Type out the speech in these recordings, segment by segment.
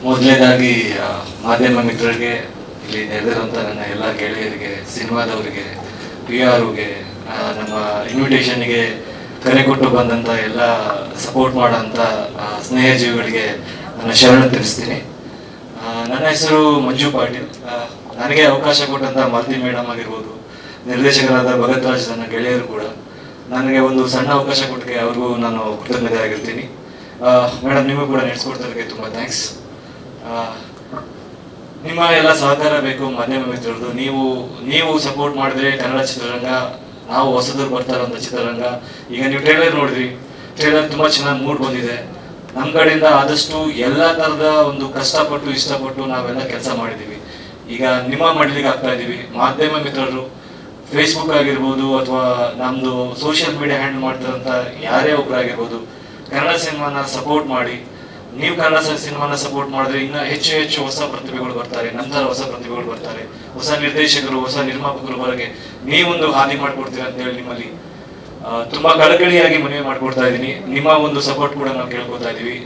ಮೊದಲನೇದಾಗಿ ಮಾಧ್ಯಮ ಮಿತ್ರರಿಗೆ, ಇಲ್ಲಿ ನೆರೆದಿರುವಂಥ ನನ್ನ ಎಲ್ಲ ಗೆಳೆಯರಿಗೆ, ಸಿನಿಮಾದವರಿಗೆ, PR ಗೆ, ನಮ್ಮ ಇನ್ವಿಟೇಷನ್ಗೆ ಕರೆ ಕೊಟ್ಟು ಬಂದಂಥ ಎಲ್ಲ ಸಪೋರ್ಟ್ ಮಾಡೋಂಥ ಸ್ನೇಹಜೀವಿಗಳಿಗೆ ನನ್ನ ಶರಣ ತಿಳಿಸ್ತೀನಿ. ನನ್ನ ಹೆಸರು ಮಂಜು ಪಾಟೀಲ್. ನನಗೆ ಅವಕಾಶ ಕೊಟ್ಟಂಥ ಮಾರುತಿ ಮೇಡಮ್ ಆಗಿರ್ಬೋದು, ನಿರ್ದೇಶಕರಾದ ಭಗತ್ ರಾಜ್, ನನ್ನ ಗೆಳೆಯರು ಕೂಡ ನನಗೆ ಒಂದು ಸಣ್ಣ ಅವಕಾಶ ಕೊಟ್ಟಿಗೆ ಅವ್ರಿಗೂ ನಾನು ಕೃತಜ್ಞತೆ ಆಗಿರ್ತೀನಿ. ಮೇಡಮ್, ನಿಮಗೂ ಕೂಡ ನಡೆಸ್ಕೊಡ್ತೋದಕ್ಕೆ ತುಂಬ ಥ್ಯಾಂಕ್ಸ್. ನಿಮ್ಮ ಎಲ್ಲ ಸಹಕಾರ ಬೇಕು ಮಾಧ್ಯಮ ಮಿತ್ರರದು. ನೀವು ಸಪೋರ್ಟ್ ಮಾಡಿದ್ರೆ ಕನ್ನಡ ಚಿತ್ರರಂಗ, ನಾವು ಹೊಸದೂರು ಬರ್ತಾ ಇರೋಂಥ ಚಿತ್ರರಂಗ, ಈಗ ನೀವು ಟ್ರೇಲರ್ ನೋಡಿದ್ರಿ, ಟ್ರೇಲರ್ ತುಂಬ ಚೆನ್ನಾಗಿ ಮೂಡ್ ಬಂದಿದೆ. ನಮ್ಮ ಕಡೆಯಿಂದ ಆದಷ್ಟು ಎಲ್ಲ ಥರದ ಒಂದು ಕಷ್ಟಪಟ್ಟು ಇಷ್ಟಪಟ್ಟು ನಾವೆಲ್ಲ ಕೆಲಸ ಮಾಡಿದ್ದೀವಿ. ಈಗ ನಿಮ್ಮ ಮಾಡಲಿಕ್ಕೆ ಆಗ್ತಾ ಇದ್ದೀವಿ. ಮಾಧ್ಯಮ ಮಿತ್ರರು ಫೇಸ್ಬುಕ್ ಆಗಿರ್ಬೋದು ಅಥವಾ ನಮ್ಮದು ಸೋಷಿಯಲ್ ಮೀಡಿಯಾ ಹ್ಯಾಂಡಲ್ ಮಾಡ್ತಿರೋಂಥ ಯಾರೇ ಒಬ್ಬರಾಗಿರ್ಬೋದು, ಕನ್ನಡ ಸಿನಿಮಾನ ಸಪೋರ್ಟ್ ಮಾಡಿ. ನೀವು ಕನ್ನಡ ಸಿನಿಮಾನ ಸಪೋರ್ಟ್ ಮಾಡಿದ್ರೆ ಇನ್ನೂ ಹೆಚ್ಚು ಹೆಚ್ಚು ಹೊಸ ಪ್ರತಿಭೆಗಳು ಬರ್ತಾರೆ, ನಂತರ ಹೊಸ ಪ್ರತಿಭೆಗಳು ಬರ್ತಾರೆ, ಹೊಸ ನಿರ್ದೇಶಕರು, ಹೊಸ ನಿರ್ಮಾಪಕರು ಹೊರಗೆ ನೀವೊಂದು ಹಾನಿ ಮಾಡ್ಕೊಡ್ತೀರ ಅಂತ ಹೇಳಿ ನಿಮ್ಮಲ್ಲಿ ತುಂಬಾ ಕಳಕಳಿಯಾಗಿ ಮನವಿ ಮಾಡ್ಕೊಡ್ತಾ ಇದ್ದೀನಿ. ನಿಮ್ಮ ಒಂದು ಸಪೋರ್ಟ್ ಕೂಡ ನಾವು ಕೇಳ್ಕೊತಾ ಇದೀವಿ.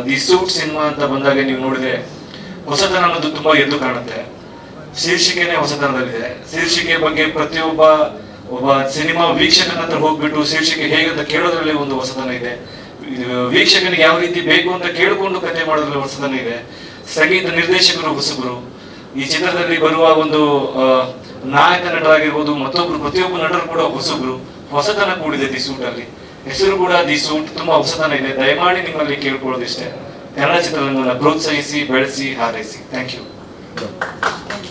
ದಿ ಸೂಟ್ ಸಿನಿಮಾ ಅಂತ ಬಂದಾಗ ನೀವು ನೋಡಿದ್ರೆ ಹೊಸತನ ಅನ್ನೋದು ತುಂಬಾ ಎದ್ದು ಕಾಣುತ್ತೆ. ಶೀರ್ಷಿಕೆನೇ ಹೊಸತನದಲ್ಲಿದೆ. ಶೀರ್ಷಿಕೆ ಬಗ್ಗೆ ಪ್ರತಿಯೊಬ್ಬ ಸಿನಿಮಾ ವೀಕ್ಷಕನ ಹತ್ರ ಹೋಗ್ಬಿಟ್ಟು ಶೀರ್ಷಿಕೆ ಹೇಗಂತ ಕೇಳೋದ್ರಲ್ಲಿ ಒಂದು ಹೊಸತನ ಇದೆ. ವೀಕ್ಷಕನಿಗೆ ಯಾವ ರೀತಿ ಬೇಕು ಅಂತ ಕೇಳಿಕೊಂಡು ಕಥೆ ಮಾಡೋದ್ರಲ್ಲಿ ಹೊಸತನ ಇದೆ. ಸಂಗೀತ ನಿರ್ದೇಶಕರು ಹೊಸಬರು. ಈ ಚಿತ್ರದಲ್ಲಿ ಬರುವ ಒಂದು ನಾಯಕ ನಟರಾಗಿರ್ಬೋದು, ಪ್ರತಿಯೊಬ್ಬ ನಟರು ಕೂಡ ಹೊಸಬರು. ಹೊಸತನ ಕೂಡಿದೆ ದಿ ಸೂಟ್ ಅಲ್ಲಿ. ಹೆಸರು ಕೂಡ ದಿ ಸೂಟ್, ತುಂಬಾ ಹೊಸತನ ಇದೆ. ದಯಮಾಡಿ ನಿಮ್ಮಲ್ಲಿ ಕೇಳ್ಕೊಳ್ಳೋದಿಷ್ಟೇ, ಕನ್ನಡ ಚಿತ್ರರಂಗವನ್ನು ಪ್ರೋತ್ಸಾಹಿಸಿ, ಬೆಳೆಸಿ, ಹಾರೈಸಿ. Thank you.